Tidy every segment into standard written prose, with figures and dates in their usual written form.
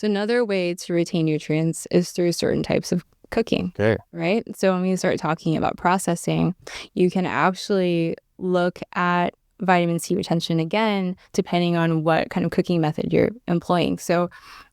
So another way to retain nutrients is through certain types of cooking, Okay. right? So when we start talking about processing, you can actually look at vitamin C retention again, depending on what kind of cooking method you're employing. So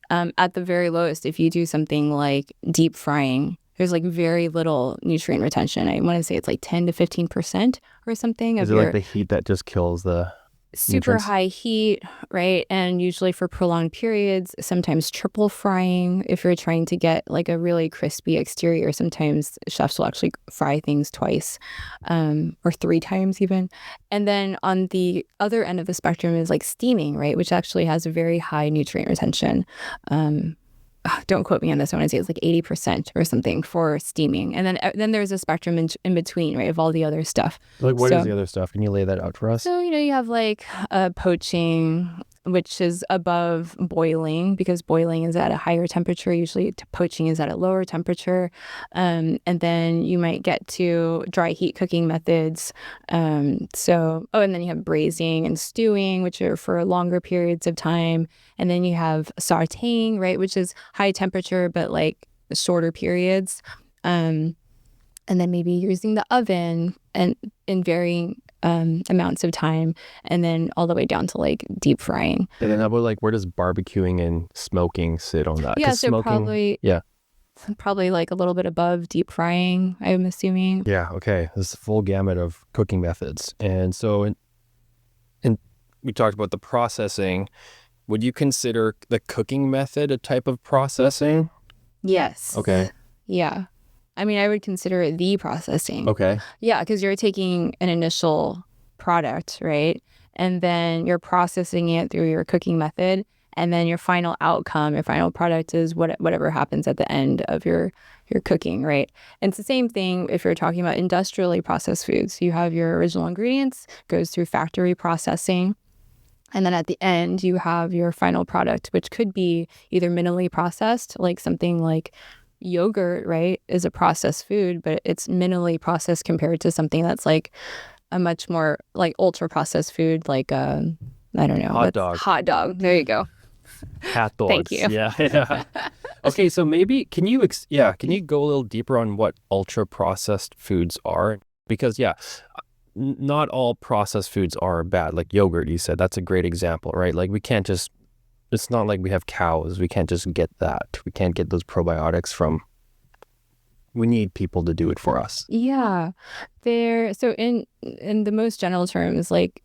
at the very lowest, if you do something like deep frying, there's like very little nutrient retention. I want to say it's like 10 to 15% or something Is of it like your the heat that just kills the super nutrients? high heat, right? And usually for prolonged periods, sometimes triple frying. If you're trying to get like a really crispy exterior, sometimes chefs will actually fry things twice, or 3 times even. And then on the other end of the spectrum is like steaming, right? Which actually has a very high nutrient retention. Don't quote me on this. I want to say it's like 80% or something for steaming. And then there's a spectrum in between, right, of all the other stuff. Like, what is So the other stuff? Can you lay that out for us? so, you have like poaching, which is above boiling because boiling is at a higher temperature. Usually poaching is at a lower temperature. And then you might get to dry heat cooking methods. And then you have braising and stewing, which are for longer periods of time. And then you have sauteing, right, which is high temperature, but like shorter periods. And then maybe using the oven and in varying amounts of time, and then all the way down to like deep frying. And then how about like where does barbecuing and smoking sit on that? Yeah, 'Cause so smoking, probably like a little bit above deep frying, I'm assuming. yeah, okay. This is a full gamut of cooking methods. And so in we talked about the processing. Would you consider the cooking method a type of processing? Yes. Okay. Yeah. I mean, I would consider it the processing. Okay. Yeah, because you're taking an initial product, right? And then you're processing it through your cooking method. And then your final outcome, your final product is whatever happens at the end of your cooking, right? And it's the same thing if you're talking about industrially processed foods. You have your original ingredients, goes through factory processing. And then at the end, you have your final product, which could be either minimally processed, like something like yogurt, right, is a processed food, but it's minimally processed compared to something that's like a much more like ultra processed food, like I don't know, Hot dog. hot dog. There you go. Hot dogs. Thank you. Yeah. Yeah. Okay, so maybe can you go a little deeper on what ultra processed foods are? Because not all processed foods are bad. Like yogurt, you said, that's a great example, right? Like it's not like we have cows. We can't just get that. We can't get those probiotics we need people to do it for us. Yeah. So in the most general terms, like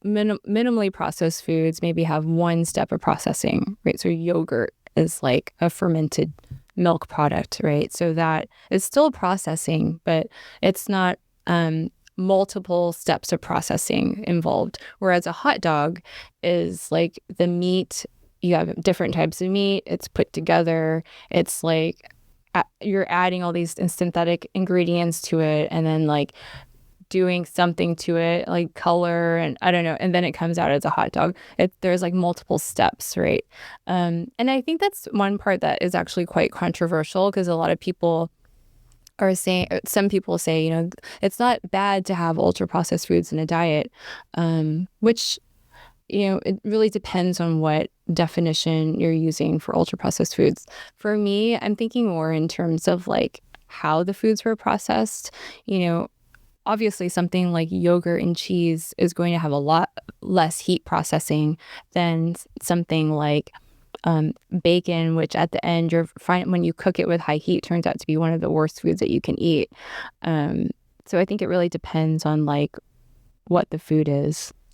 minimally processed foods maybe have one step of processing, right? So yogurt is like a fermented milk product, right? So that is still processing, but it's not multiple steps of processing involved. Whereas a hot dog is like the meat, you have different types of meat, it's put together, it's like you're adding all these synthetic ingredients to it and then like doing something to it, like color and I don't know, and then it comes out as a hot dog. There's like multiple steps, right? And I think that's one part that is actually quite controversial because a lot of people are saying, some people say, it's not bad to have ultra processed foods in a diet, which, it really depends on what definition you're using for ultra processed foods. For me, I'm thinking more in terms of like how the foods were processed. Obviously something like yogurt and cheese is going to have a lot less heat processing than something like bacon, which at the end when you cook it with high heat turns out to be one of the worst foods that you can eat. So I think it really depends on like what the food is.